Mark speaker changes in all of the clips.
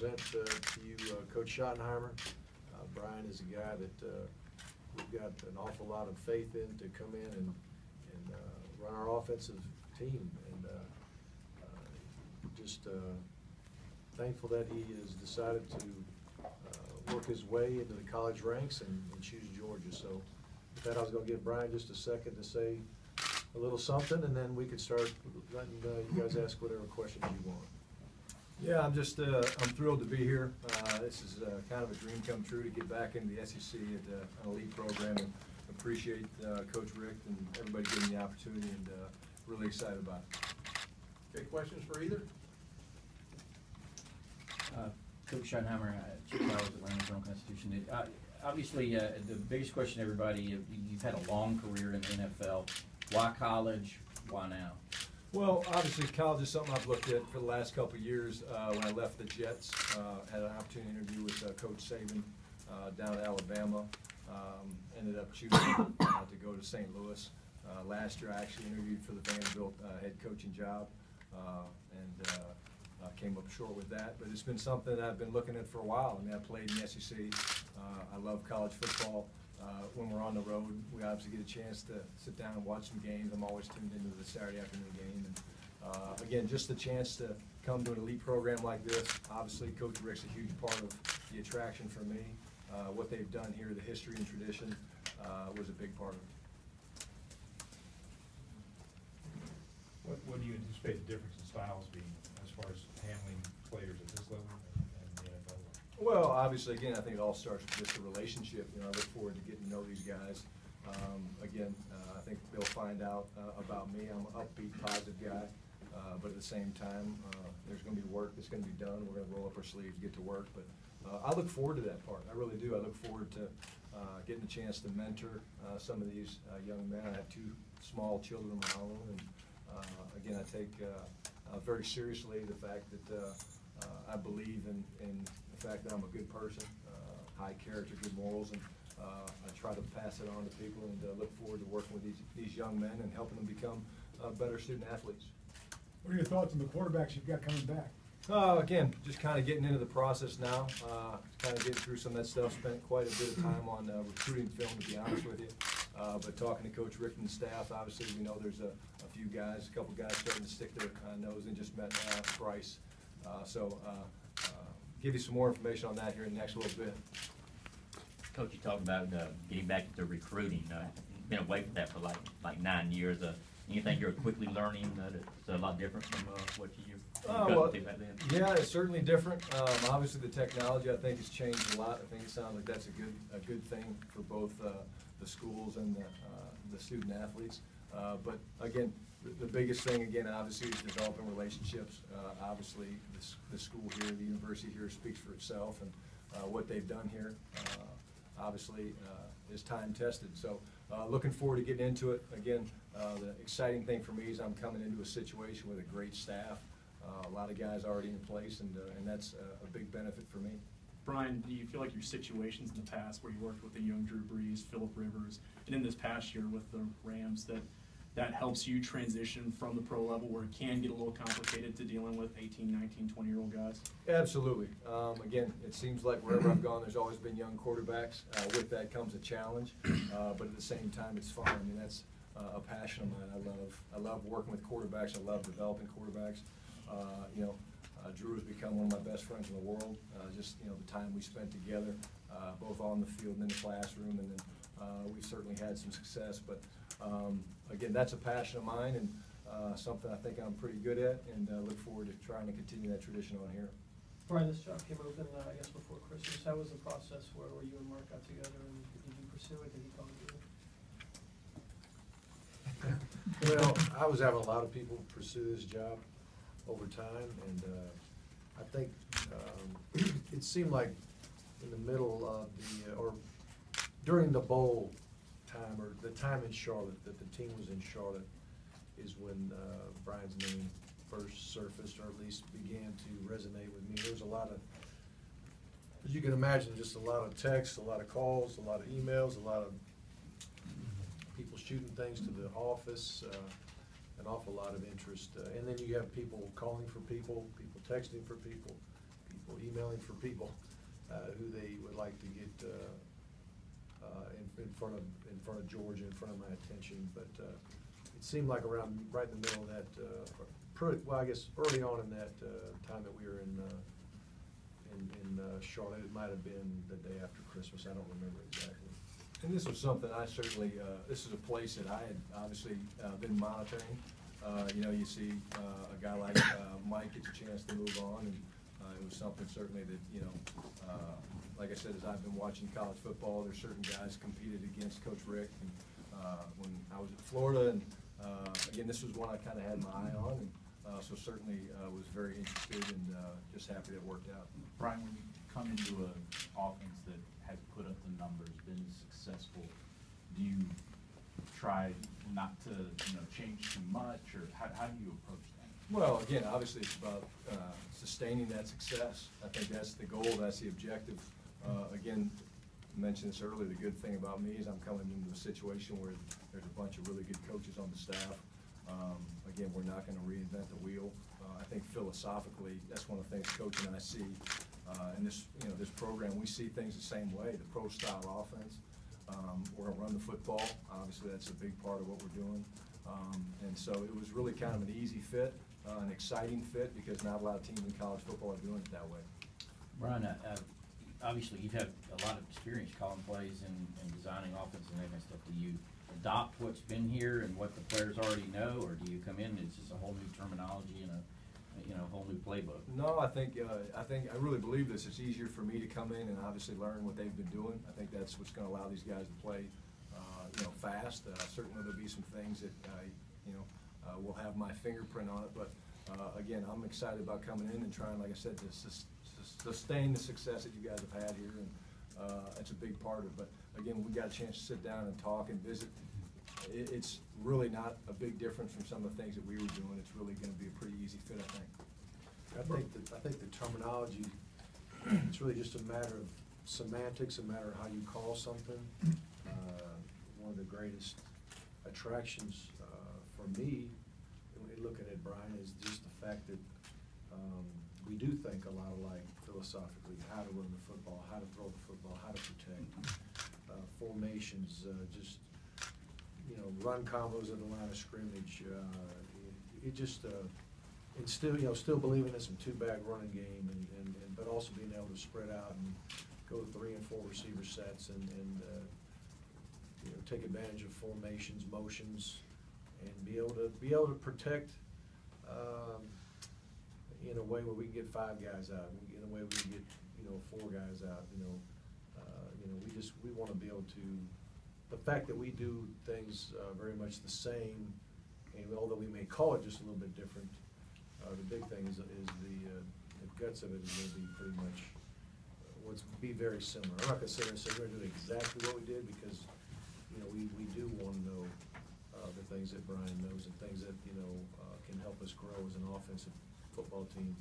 Speaker 1: present to you Coach Schottenheimer. Brian is a guy that we've got an awful lot of faith in to come in and run our offensive team, and just thankful that he has decided to work his way into the college ranks and choose Georgia. So with that, I was going to give Brian just a second to say a little something, and then we could start letting you guys ask whatever questions you want.
Speaker 2: Yeah, I'm just I'm thrilled to be here. This is kind of a dream come true to get back into the SEC at an elite program, and appreciate Coach Rick and everybody giving me the opportunity, and really excited about it.
Speaker 3: Okay, questions for either?
Speaker 4: Coach Schottenheimer, Chief Powers, Atlanta Journal-Constitution. Obviously, the biggest question, everybody, you've had a long career in the NFL. Why college? Why now?
Speaker 2: Well, obviously, college is something I've looked at for the last couple of years. When I left the Jets, had an opportunity to interview with Coach Saban down at Alabama. Ended up choosing to go to St. Louis. Last year, I actually interviewed for the Vanderbilt head coaching job, and came up short with that. But it's been something that I've been looking at for a while. I mean, I played in the SEC. I love college football. When we're on the road, we obviously get a chance to sit down and watch some games. I'm always tuned into the Saturday afternoon game. And again, just the chance to come to an elite program like this. Obviously, Coach Rick's a huge part of the attraction for me. What they've done here, the history and tradition, was a big part of it.
Speaker 3: What do you anticipate the difference in styles being as far as handling players at this level and the NFL level?
Speaker 2: Well, obviously, again, I think it all starts with just the relationship. You know, I look forward to getting to know these guys. Again, I think they'll find out about me. I'm an upbeat, positive guy, but at the same time, there's going to be work that's going to be done. We're going to roll up our sleeves, get to work. But I look forward to that part. I really do. I look forward to getting a chance to mentor some of these young men. I have two small children of my own, and again, I take very seriously the fact that I believe in the fact that I'm a good person, high character, good morals, and I try to pass it on to people, and look forward to working with these young men and helping them become better student athletes.
Speaker 5: What are your thoughts on the quarterbacks you've got coming back?
Speaker 2: Again, just kind of getting into the process now, kind of getting through some of that stuff. Spent quite a bit of time on recruiting film, to be honest with you. But talking to Coach Rick and the staff, obviously we know there's a few guys, a couple guys starting to stick their nose in. Just met Bryce. Give you some more information on that here in the next little bit.
Speaker 6: Coach, you talked about getting back into recruiting. You've been away from that for like 9 years. You think you're quickly learning that it's a lot different from what you
Speaker 2: well,
Speaker 6: back then?
Speaker 2: Yeah, it's certainly different. Obviously, the technology I think has changed a lot. I think it sounds like that's a good thing for both the schools and the student athletes. But again, the biggest thing again, obviously, is developing relationships. Obviously, the school here, the university here, speaks for itself, and what they've done here, obviously, is time tested. So, looking forward to getting into it. Again, the exciting thing for me is I'm coming into a situation with a great staff. A lot of guys already in place, and that's a big benefit for me.
Speaker 7: Brian, do you feel like your situations in the past where you worked with the young Drew Brees, Phillip Rivers, and in this past year with the Rams, that helps you transition from the pro level where it can get a little complicated to dealing with 18, 19, 20-year-old guys?
Speaker 2: Absolutely. Again, it seems like wherever I've gone, there's always been young quarterbacks. With that comes a challenge, but at the same time, it's fun. I mean, that's a passion of mine. I love working with quarterbacks. I love developing quarterbacks. Drew has become one of my best friends in the world. Just the time we spent together, both on the field and in the classroom, and then we've certainly had some success. But again, that's a passion of mine, and something I think I'm pretty good at, and look forward to trying to continue that tradition on here.
Speaker 8: Brian, this job came open, I guess, before Christmas. How was the process where you and Mark got together, and did you pursue it? Did he come to you?
Speaker 1: Well, I was having a lot of people pursue this job over time, and I think it seemed like in the middle of or during the bowl time, or the time in Charlotte, that the team was in Charlotte, is when Brian's name first surfaced, or at least began to resonate with me. There was a lot of, as you can imagine, just a lot of texts, a lot of calls, a lot of emails, a lot of people shooting things to the office, an awful lot of interest. And then you have people calling for people, people texting for people, people emailing profiling for people who they would like to get in front of Georgia, in front of my attention. But it seemed like around right in the middle of that, well, I guess early on in that time that we were in Charlotte, it might have been the day after Christmas. I don't remember exactly.
Speaker 2: And this was something I certainly, this is a place that I had obviously been monitoring. You know, you see a guy like Mike gets a chance to move on, and it was something certainly that, you know, like I said, as I've been watching college football, there's certain guys competed against Coach Rick. And, when I was at Florida, and again, this was one I kind of had my eye on, and so certainly was very interested, and just happy that it worked out.
Speaker 9: Brian, when you come into an offense that has put up the numbers, been successful, do you try not to, you know, change too much, or how do you approach that?
Speaker 2: Well, again, obviously it's about sustaining that success. I think that's the goal, that's the objective. Again, I mentioned this earlier, the good thing about me is I'm coming into a situation where there's a bunch of really good coaches on the staff. Again, we're not going to reinvent the wheel. I think philosophically, that's one of the things Coach and I see in this, you know, this program. We see things the same way, the pro-style offense. We're going to run the football. Obviously, that's a big part of what we're doing. And so it was really kind of an easy fit, an exciting fit, because not a lot of teams in college football are doing it that way.
Speaker 4: Brian, obviously you've had a lot of experience calling plays and designing offense and that kind of stuff. Do you adopt what's been here and what the players already know, or do you come in and it's just a whole new terminology and a whole new playbook?
Speaker 2: No, I I really believe this. It's easier for me to come in and obviously learn what they've been doing. I think that's what's going to allow these guys to play, you know, fast. Certainly there'll be some things that you know, will have my fingerprint on it. But again, I'm excited about coming in and trying, like I said, to sustain the success that you guys have had here, and it's a big part of it. But again, we got a chance to sit down and talk and visit. It's really not a big difference from some of the things that we were doing. It's really going to be a pretty easy fit, I think.
Speaker 1: I think the terminology, it's really just a matter of semantics, a matter of how you call something. One of the greatest attractions for me, looking at Brian, is just the fact that we do think a lot alike philosophically, how to run the football, how to throw the football, how to protect, formations, just, you know, run combos at the line of scrimmage. It just, and still, you know, still believing in some two-back running game, but also being able to spread out and go 3 and 4 receiver sets, and you know, take advantage of formations, motions, and be able to protect in a way where we can get 5 guys out, in a way we can get, you know, 4 guys out. You know, we want to be able to. The fact that we do things very much the same, and although we may call it just a little bit different, the big thing is the guts of it is going to be pretty much be very similar. I'm not going to sit there and say we're going to do exactly what we did, because, you know, we do want to know the things that Brian knows and things that, you know, can help us grow as an offensive football team.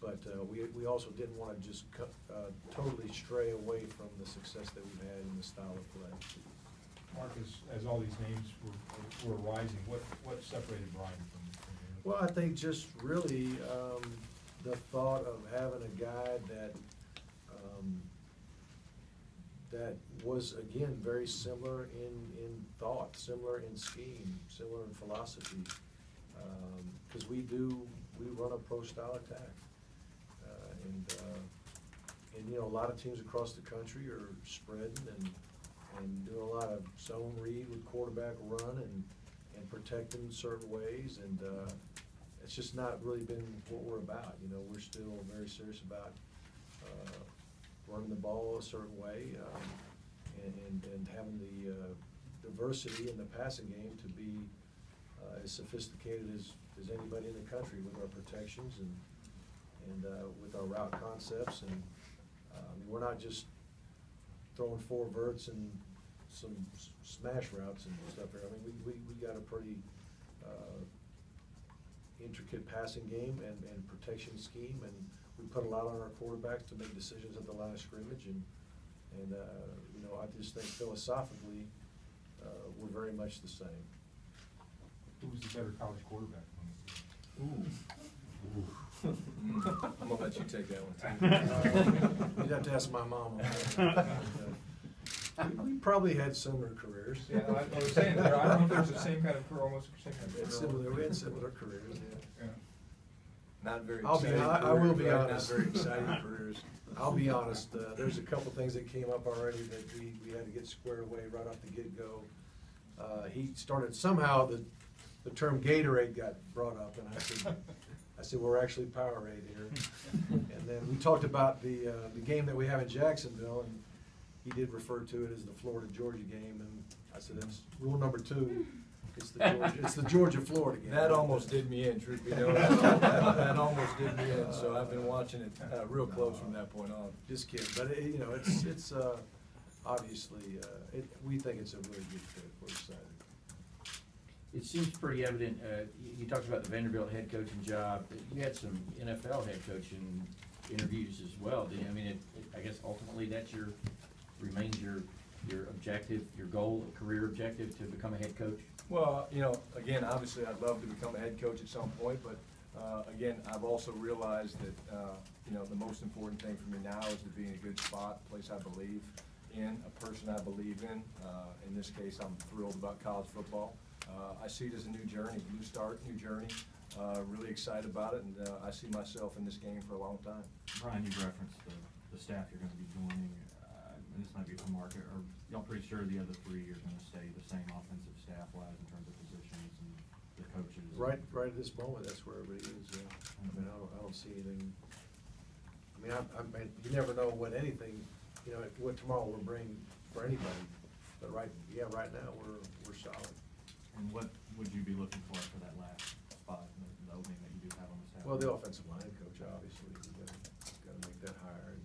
Speaker 1: But we also didn't want to just totally stray away from the success that we've had in the style of play.
Speaker 3: Marcus, as all these names were rising, what separated Brian from you?
Speaker 1: Well, I think just really the thought of having a guy that that was, again, very similar in thought, similar in scheme, similar in philosophy, because we run a pro-style attack, and you know, a lot of teams across the country are spreading and doing a lot of zone read with quarterback run and protecting certain ways, and it's just not really been what we're about. You know, we're still very serious about running the ball a certain way, and having the diversity in the passing game to be as sophisticated as anybody in the country, with our protections and with our route concepts. And we're not just throwing 4 verts and some smash routes and stuff here. I mean, we got a pretty intricate passing game and protection scheme, and we put a lot on our quarterbacks to make decisions at the line of scrimmage, and you know, I just think philosophically we're very much the same.
Speaker 3: Who was the better college quarterback?
Speaker 2: Ooh. I'm gonna let you take that one too.
Speaker 1: You'd have to ask my mom. On that. We probably had similar careers.
Speaker 3: Yeah, I was saying, I don't know if there's the same kind of career, almost same kind of career.
Speaker 1: Similar, we had similar careers, yeah.
Speaker 3: Yeah.
Speaker 2: Not very
Speaker 1: I'll be
Speaker 2: exciting
Speaker 1: hon- I will
Speaker 2: careers,
Speaker 1: be
Speaker 2: right?
Speaker 1: honest.
Speaker 2: Not very exciting careers.
Speaker 1: I'll be honest, there's a couple things that came up already that we had to get squared away right off the get-go. He started, somehow the term Gatorade got brought up, and I said, we're actually Powerade here. And then we talked about the game that we have in Jacksonville, and he did refer to it as the Florida-Georgia game, and I said, that's rule number 2. It's the Georgia-Florida game.
Speaker 2: That almost did me in, truth be known. That almost did me in, so I've been watching it real close from that point on.
Speaker 1: Just kidding, but you know, it's obviously, we think it's a really good fit. We're excited.
Speaker 4: It seems pretty evident, you talked about the Vanderbilt head coaching job, you had some NFL head coaching interviews as well. I mean, I guess ultimately that's remains your objective, your goal, career objective, to become a head coach?
Speaker 2: Well, you know, again, obviously I'd love to become a head coach at some point, but again, I've also realized that, you know, the most important thing for me now is to be in a good spot, a place I believe in, a person I believe in. In this case, I'm thrilled about college football. I see it as a new journey, new start, new journey. Really excited about it, and I see myself in this game for a long time.
Speaker 10: Brian, you referenced the staff you're going to be joining. And this might be for market, or y'all pretty sure the other 3 are going to stay the same offensive staff-wise in terms of positions and the coaches?
Speaker 1: Right at this moment, that's where everybody is, yeah. I mean, I don't see anything, I mean, you never know what anything, you know, what tomorrow will bring for anybody. But right now, we're solid.
Speaker 10: And what would you be looking for that last spot, the opening that you do have on the staff?
Speaker 1: Well, the offensive line coach, obviously, we gotta make that hire.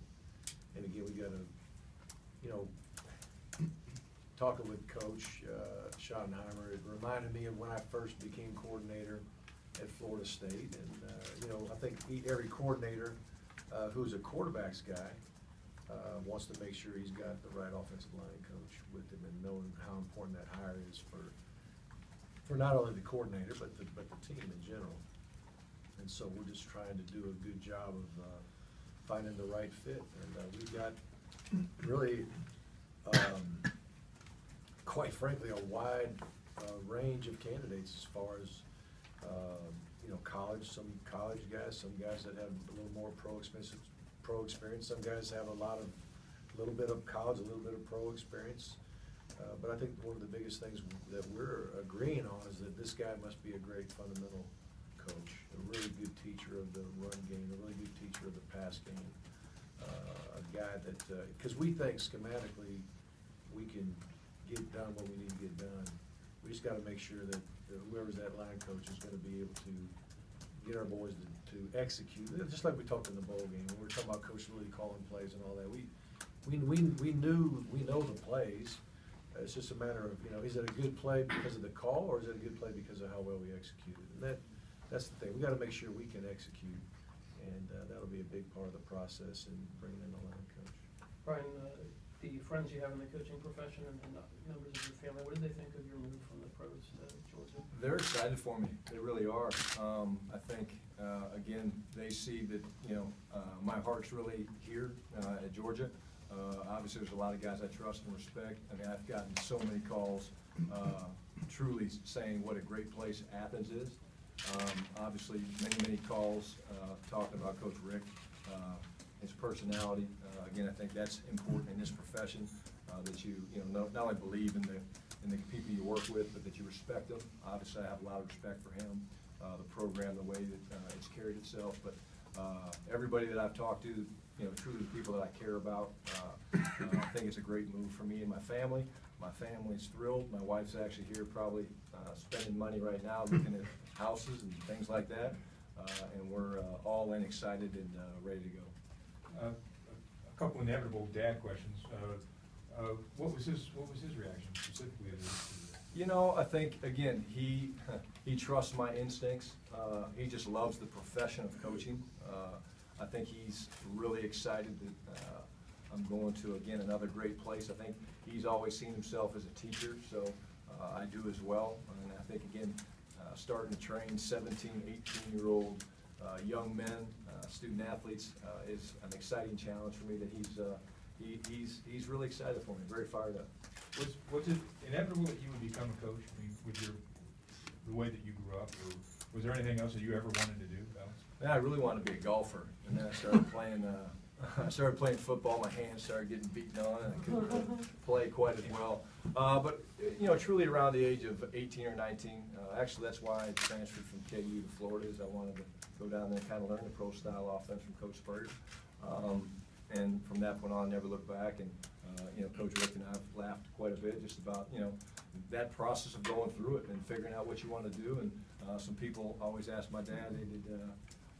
Speaker 1: And again, we gotta, you know, talking with Coach Schottenheimer, it reminded me of when I first became coordinator at Florida State. And, you know, I think every coordinator who's a quarterback's guy wants to make sure he's got the right offensive line coach with him, and knowing how important that hire is for not only the coordinator, but the team in general. And so we're just trying to do a good job of finding the right fit. And we've got really, quite frankly, a wide range of candidates as far as, you know, some college guys, some guys that have a little more pro experience, some guys have a little bit of college, a little bit of pro experience. But I think one of the biggest things that we're agreeing on is that this guy must be a great fundamental coach, a really good teacher of the run game, a really good teacher of the pass game, a guy that, because we think schematically we can get done what we need to get done. We just got to make sure that whoever's that line coach is going to be able to get our boys to execute. Just like we talked in the bowl game, when we were talking about Coach Lee calling plays and all that. We know the plays. It's just a matter of, you know, is it a good play because of the call, or is it a good play because of how well we executed? And that's the thing. We got to make sure we can execute, and that'll be a big part of the process in bringing in the line coach.
Speaker 8: Brian, the friends you have in the coaching profession and the members of your family, what did they think of your move from the pros to Georgia?
Speaker 2: They're excited for me. They really are. I think, again, they see that, you know, my heart's really here at Georgia. Obviously, there's a lot of guys I trust and respect. I mean, I've gotten so many calls truly saying what a great place Athens is. Obviously, many calls talking about Coach Rick, his personality. Again, I think that's important in this profession, that you know, not only believe in the people you work with, but that you respect them. Obviously, I have a lot of respect for him, the program, the way that it's carried itself. But everybody that I've talked to, you know, truly the people that I care about, I think it's a great move for me and my family. My family's thrilled. My wife's actually here probably spending money right now looking at houses and things like that. And we're all in, excited and ready to go.
Speaker 3: A couple inevitable dad questions. What was his reaction specifically to this?
Speaker 2: You know, I think, again, he trusts my instincts. He just loves the profession of coaching. I think he's really excited that I'm going to, again, another great place. I think he's always seen himself as a teacher, so I do as well. And I think, again, starting to train 17, 18-year-old young men, student athletes, is an exciting challenge for me that he's really excited for me, very fired up.
Speaker 3: Was it inevitable that you would become a coach? I mean, with the way that you grew up, or was there anything else that you ever wanted to do, Alex?
Speaker 2: Man, I really wanted to be a golfer, and then I started playing. I started playing football. My hands started getting beaten on, and I couldn't really play quite as well. But you know, truly around the age of 18 or 19, actually that's why I transferred from KU to Florida. Is I wanted to go down there and kind of learn the pro style offense from Coach Spurrier. And from that point on, never looked back. And you know, Coach Rick and I have laughed quite a bit just about, you know, that process of going through it and figuring out what you want to do. And some people always ask my dad, they did,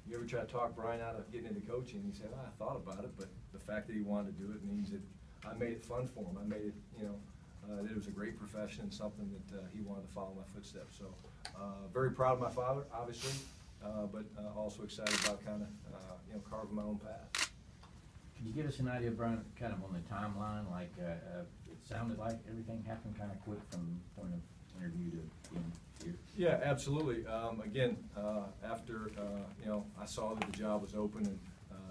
Speaker 2: you ever try to talk Brian out of getting into coaching? And he said, I thought about it, but the fact that he wanted to do it means that I made it fun for him. I made it, you know, that it was a great profession and something that he wanted to follow my footsteps. So very proud of my father, obviously, but also excited about kind of, you know, carving my own path.
Speaker 4: Can you give us an idea, Brian, kind of on the timeline? Like, it sounded like everything happened kind of quick from point of interview to being here.
Speaker 2: Yeah, absolutely. Again, after you know, I saw that the job was open and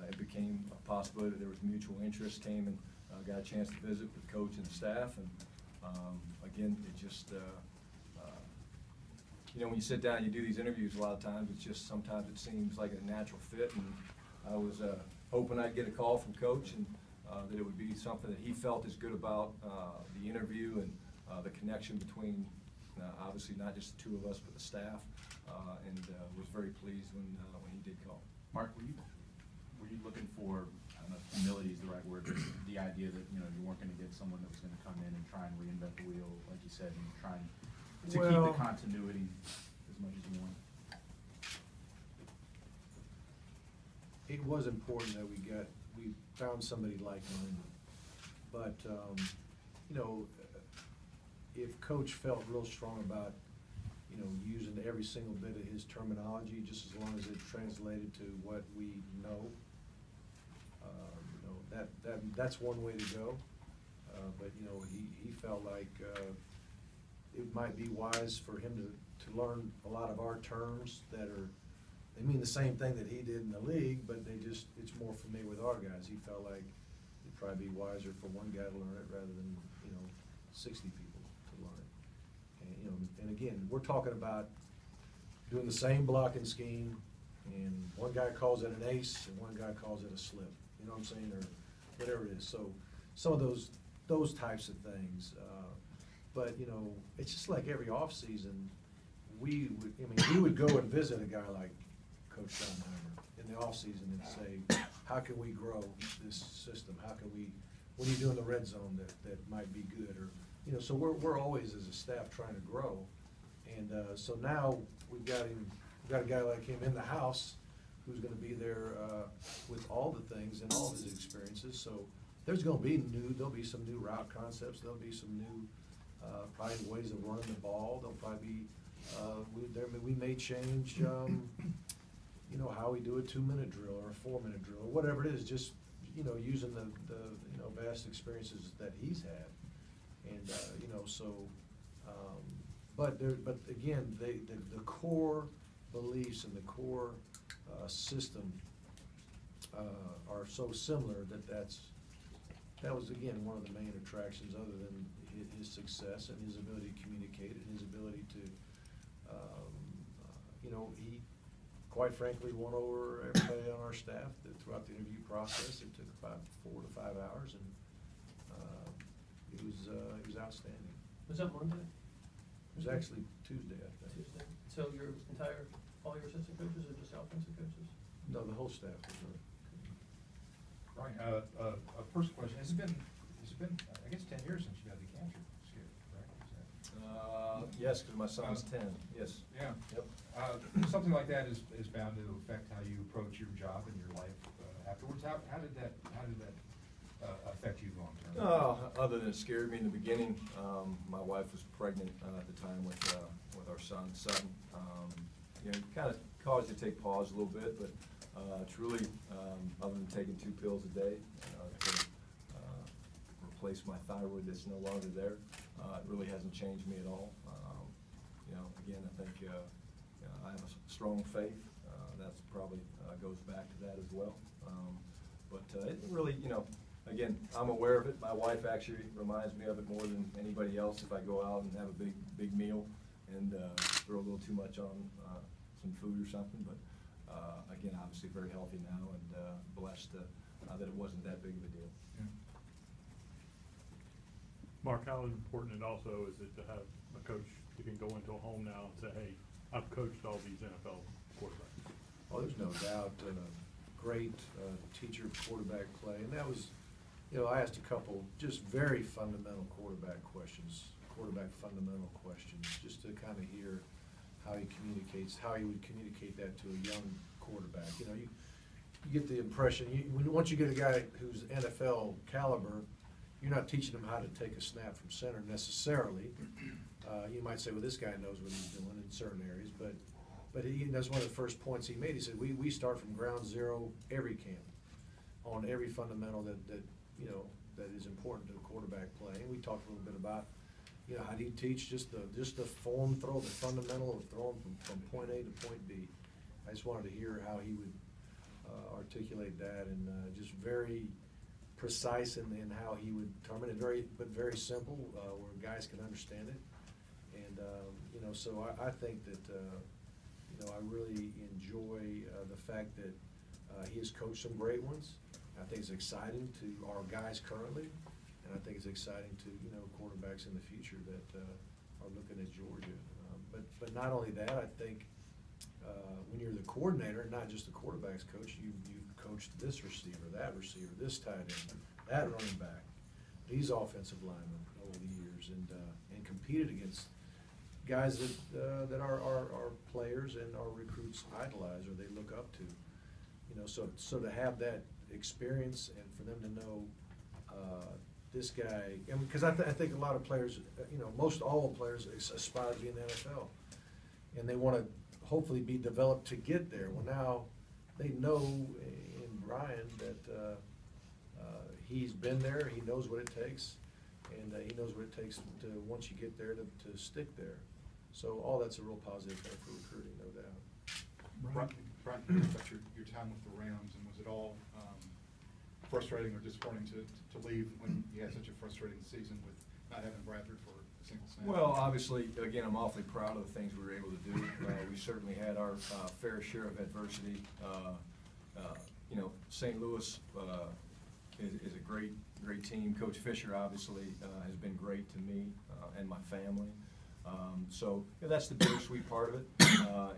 Speaker 2: it became a possibility that there was mutual interest, came and got a chance to visit with the coach and the staff. And again, it just, you know, when you sit down and you do these interviews, a lot of times it's just, sometimes it seems like a natural fit. And I was hoping I'd get a call from Coach and that it would be something that he felt as good about the interview and the connection between obviously not just the two of us but the staff, and was very pleased when he did call.
Speaker 9: Mark, were you looking for, I don't know if humility is the right word, but the idea that, you know, you weren't going to get someone that was going to come in and try and reinvent the wheel, like you said, and trying to keep the continuity as much as you want?
Speaker 1: It was important that we found somebody like-minded, but you know, if Coach felt real strong about, you know, using every single bit of his terminology, just as long as it translated to what we know, you know, that's one way to go. But you know, he felt like it might be wise for him to learn a lot of our terms that are. They mean the same thing that he did in the league, but it's more familiar with our guys. He felt like it'd probably be wiser for one guy to learn it rather than, you know, 60 people to learn it. And, you know, and again, we're talking about doing the same blocking scheme, and one guy calls it an ace and one guy calls it a slip. You know what I'm saying? Or whatever it is. So some of those types of things. But, you know, it's just like every offseason, we would go and visit a guy like Coach Schottenheimer in the offseason and say, how can we grow this system? How can we, what do you do in the red zone that might be good? Or, you know, so we're always as a staff trying to grow. And so now we've got a guy like him in the house who's going to be there with all the things and all of his experiences. So there's going to be there'll be some new route concepts. There'll be some new probably ways of running the ball. There'll probably be, we may change, you know, how we do a 2-minute drill or a 4-minute drill, or whatever it is, just, you know, using the you know, vast experiences that he's had. And, you know, so, but again, the core beliefs and the core system are so similar that was, again, one of the main attractions other than his success and his ability to communicate and his ability to, you know, he, quite frankly, won over everybody on our staff throughout the interview process. It took about 4 to 5 hours, and he was outstanding.
Speaker 8: Was that Monday?
Speaker 1: It was actually Tuesday, I think.
Speaker 8: Tuesday. So all your assistant coaches or just offensive coaches?
Speaker 1: No, the whole staff was there.
Speaker 3: Right, first question, has it been, I guess, 10 years since you got the cancer scare, right?
Speaker 2: Yes, because my son's 10, yes.
Speaker 3: Yeah.
Speaker 2: Yep.
Speaker 3: Something like that is bound to affect how you approach your job and your life afterwards. How did that affect you long term?
Speaker 2: Other than it scared me in the beginning, my wife was pregnant at the time with our son Sutton. You know, kind of caused you to take pause a little bit, but truly, other than taking 2 pills a day to replace my thyroid that's no longer there, it really hasn't changed me at all. You know, again, I think I have a strong faith that's probably goes back to that as well. But it really, you know, again, I'm aware of it. My wife actually reminds me of it more than anybody else if I go out and have a big meal and throw a little too much on some food or something. But again, obviously very healthy now and blessed that it wasn't that big of a deal.
Speaker 3: Yeah.
Speaker 11: Mark, how important it also is it to have a coach who can go into a home now and say, hey, I've coached all these NFL quarterbacks?
Speaker 1: Oh, there's no doubt, great teacher quarterback play, and that was, you know, I asked a couple just very fundamental quarterback fundamental questions, just to kind of hear how he communicates, how he would communicate that to a young quarterback. You know, you get the impression, once you get a guy who's NFL caliber, you're not teaching him how to take a snap from center necessarily. You might say, well, this guy knows what he's doing in certain areas, but that's one of the first points he made. He said, we start from ground zero every camp on every fundamental that you know, that is important to a quarterback play. And we talked a little bit about, you know, how do you teach just the form throw, the fundamental of throwing from point A to point B. I just wanted to hear how he would articulate that, and just very precise in how he would determine it, but very simple, where guys can understand it. And you know, so I think that you know, I really enjoy the fact that he has coached some great ones. I think it's exciting to our guys currently, and I think it's exciting to, you know, quarterbacks in the future that are looking at Georgia. But not only that, I think when you're the coordinator, not just the quarterbacks coach, you've coached this receiver, this tight end, that running back, these offensive linemen over the years, and competed against guys that our players and our recruits idolize or they look up to. You know, so to have that experience and for them to know this guy, because I think a lot of players, you know, most all players aspire to be in the NFL, and they want to hopefully be developed to get there. Well, now they know in Brian that he's been there, he knows what it takes, and he knows what it takes to once you get there to stick there. So all that's a real positive thing for recruiting, no doubt.
Speaker 3: Brian, about your time with the Rams, and was it all frustrating or disappointing to leave when you had such a frustrating season with not having Bradford for a single snap?
Speaker 2: Well, obviously, again, I'm awfully proud of the things we were able to do. We certainly had our fair share of adversity. You know, St. Louis is a great team. Coach Fisher obviously has been great to me and my family. So yeah, that's the bittersweet part of it.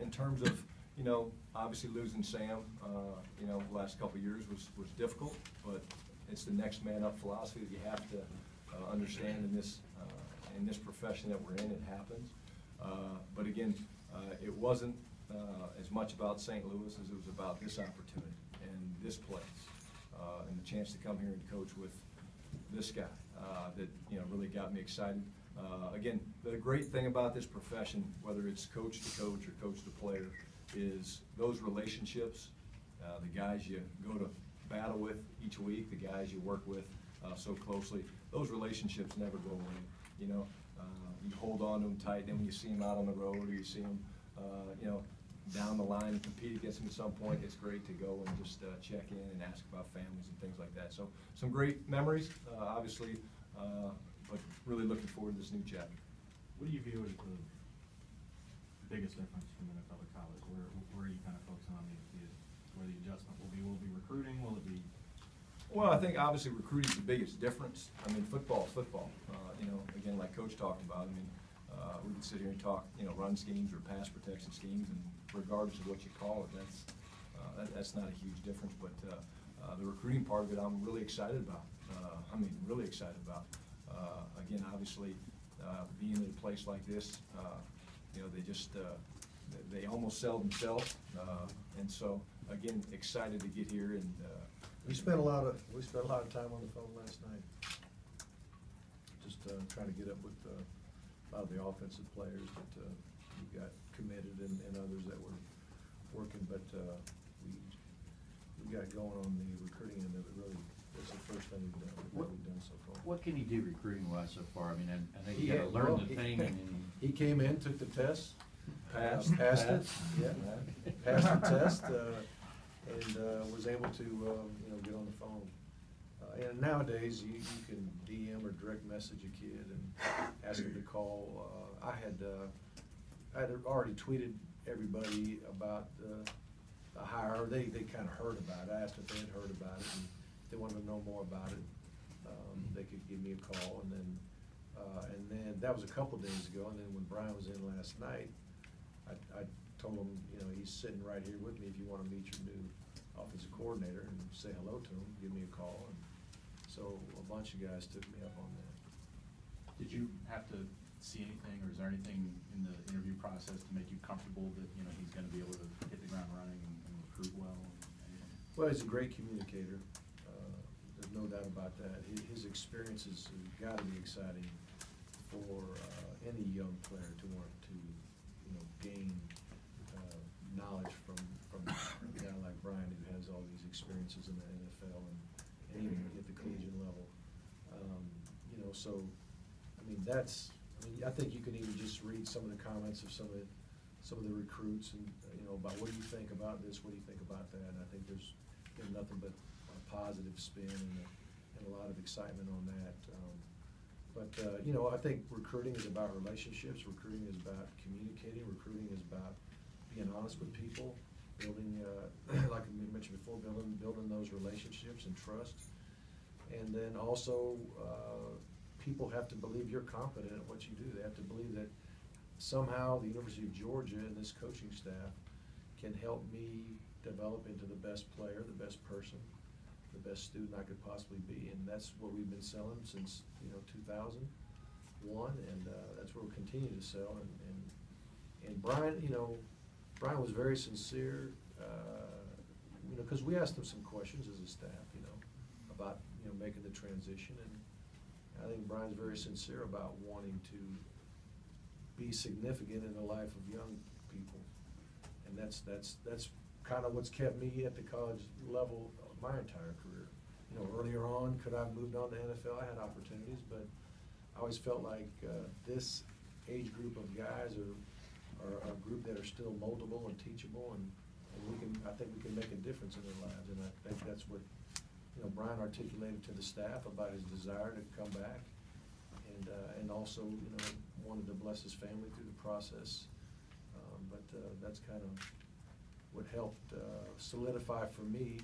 Speaker 2: In terms of, you know, obviously losing Sam, you know, the last couple of years was difficult, but it's the next man up philosophy that you have to understand in this profession that we're in. It happens. But again, it wasn't as much about St. Louis as it was about this opportunity and this place and the chance to come here and coach with this guy that, you know, really got me excited. Again, the great thing about this profession, whether it's coach to coach or coach to player, is those relationships, the guys you go to battle with each week, the guys you work with so closely, those relationships never go away. You know, you hold on to them tight, then when you see them out on the road or you see them, you know, down the line and compete against them at some point, it's great to go and just check in and ask about families and things like that. So some great memories, obviously, but really looking forward to this new chapter.
Speaker 10: What do you view as the biggest difference from NFL to college? Where are you kind of focusing on where the adjustment will be? Will it be recruiting? Will it be?
Speaker 2: Well, I think obviously recruiting is the biggest difference. I mean, football is football. You know, again, like Coach talked about, I mean, we can sit here and talk, you know, run schemes or pass protection schemes, and regardless of what you call it, that's not a huge difference. But the recruiting part of it, I'm really excited about. I mean, really excited about. Again, obviously, being in a place like this, you know, they almost sell themselves, and so again, excited to get here. And
Speaker 1: we spent a lot of time on the phone last night, just trying to get up with a lot of the offensive players that we got committed and others that were working, but we got going on the recruiting end of it. Really, that's the first thing we've done so far.
Speaker 4: What can you do recruiting wise so far? I mean, I know you got to learn the thing. And
Speaker 1: he came in, took the test, Passed it, yeah. Passed the test, and was able to, get on the phone. And nowadays, you can DM or direct message a kid and ask him to call. I had already tweeted everybody about the hire. They kind of heard about it. I asked if they had heard about it, and if they wanted to know more about it, they could give me a call. And then that was a couple days ago. And then when Brian was in last night, I told him, he's sitting right here with me. If you want to meet your new offensive coordinator and say hello to him, give me a call. And so a bunch of guys took me up on that.
Speaker 9: Did you have to see anything, or is there anything in the interview process to make you comfortable that, he's gonna be able to hit the ground running and recruit well?
Speaker 1: Well, he's a great communicator. There's no doubt about that. His experiences have got to be exciting for any young player to want to, gain knowledge from a guy like Brian, who has all these experiences in the NFL and even at the collegiate level. So, I think you can even just read some of the comments of some of the recruits and, about what do you think about this, what do you think about that, and I think there's been nothing but a positive spin and a lot of excitement on that. I think recruiting is about relationships, recruiting is about communicating, recruiting is about being honest with people, building, like we mentioned before, building those relationships and trust. And then also, people have to believe you're competent at what you do. They have to believe that somehow the University of Georgia and this coaching staff can help me develop into the best player, the best person, the best student I could possibly be. And that's what we've been selling since, 2001, and that's what we'll continue to sell. And Brian, Brian was very sincere, because we asked him some questions as a staff, about, making the transition. And I think Brian's very sincere about wanting to be significant in the life of young people. And that's kind of what's kept me at the college level my entire career. Earlier on, could I have moved on to NFL? I had opportunities, but I always felt like this age group of guys are a group that are still moldable and teachable, and I think we can make a difference in their lives. And I think that's what Brian articulated to the staff about his desire to come back, and also wanted to bless his family through the process. But that's kind of what helped solidify for me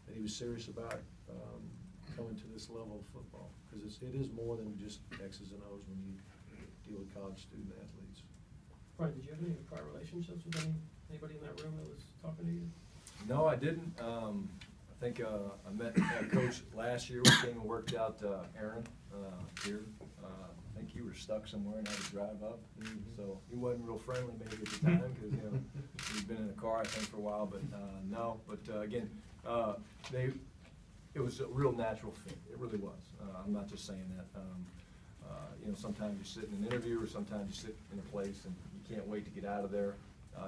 Speaker 1: that he was serious about coming to this level of football, because it is more than just X's and O's when you deal with college student athletes.
Speaker 8: Brian, did you have any prior relationships with anybody in that room that was talking to you?
Speaker 2: No, I didn't. I think I met Coach last year. We came and worked out Aaron here. I think you were stuck somewhere and had to drive up. So he wasn't real friendly maybe at the time, because he'd been in a car I think for a while. But no. But again, it was a real natural fit. It really was. I'm not just saying that. Sometimes you sit in an interview, or sometimes you sit in a place and you can't wait to get out of there.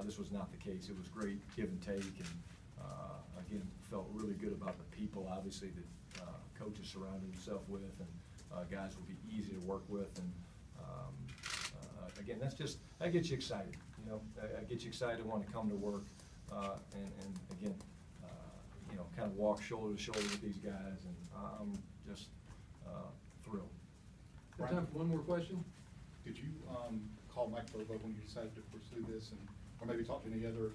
Speaker 2: This was not the case. It was great give and take, and again, felt really good about the people, obviously, that coaches surrounded himself with, and guys will be easy to work with. And again, that gets you excited. That gets you excited to want to come to work, and again, kind of walk shoulder to shoulder with these guys, and I'm just thrilled.
Speaker 3: Brian,
Speaker 5: Time for one more question?
Speaker 3: Did you call Mike Bobo when you decided to pursue this, or maybe talk to any other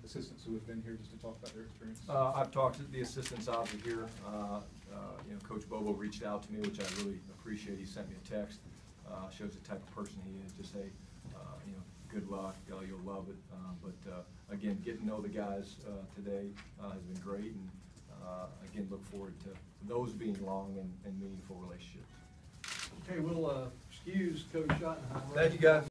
Speaker 3: assistants who have been here just to talk about their experience?
Speaker 2: I've talked to the assistants out here. Coach Bobo reached out to me, which I really appreciate. He sent me a text. Shows the type of person he is. Just say, good luck. You'll love it. But again, getting to know the guys today has been great, and again, look forward to those being long and meaningful relationships.
Speaker 5: Okay, we'll excuse Coach Schottenheimer.
Speaker 2: Thank you, guys.